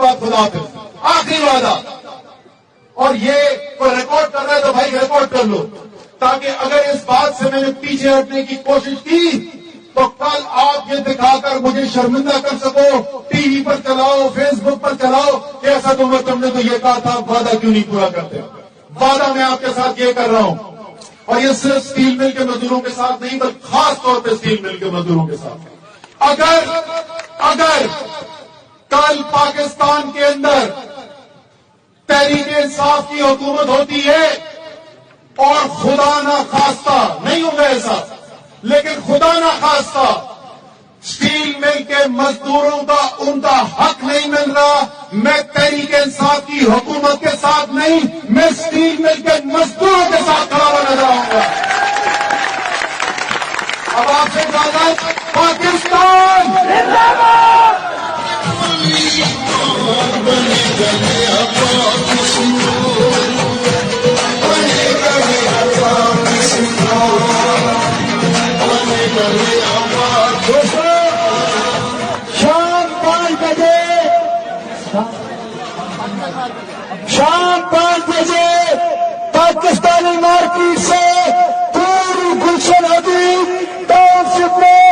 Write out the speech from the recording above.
بعد خدا حافظ، آخری وعدہ. اور یہ کوئی ریکارڈ کر رہا ہے تو بھائی ریکارڈ کر لو، تاکہ اگر اس بات سے میں نے پیچھے ہٹنے کی کوشش کی تو کل آپ یہ دکھا کر مجھے شرمندہ کر سکو، ٹی وی پر چلاؤ، فیس بک پر چلاؤ کہ ایسا تم نے تو یہ کہا تھا، وعدہ کیوں نہیں پورا کرتے. وعدہ میں آپ کے ساتھ یہ کر رہا ہوں، اور یہ صرف اسٹیل مل کے مزدوروں کے ساتھ نہیں بلکہ خاص طور پہ اسٹیل مل کے مزدوروں کے ساتھ. اگر کل پاکستان کے اندر تحریک انصاف کی حکومت ہوتی ہے اور خدا نہ خواستہ، نہیں ہوگا ایسا، لیکن خدا نہ خواستہ اسٹیل مل کے مزدوروں کا ان کا حق نہیں مل رہا، میں تحریک انصاف کی حکومت کے ساتھ نہیں، میں اسٹیل مل کے مزدوروں کے ساتھ کھڑا ہوا نظر آؤں گا. اب آپ سے اجازت. پاکستان زندہ باد.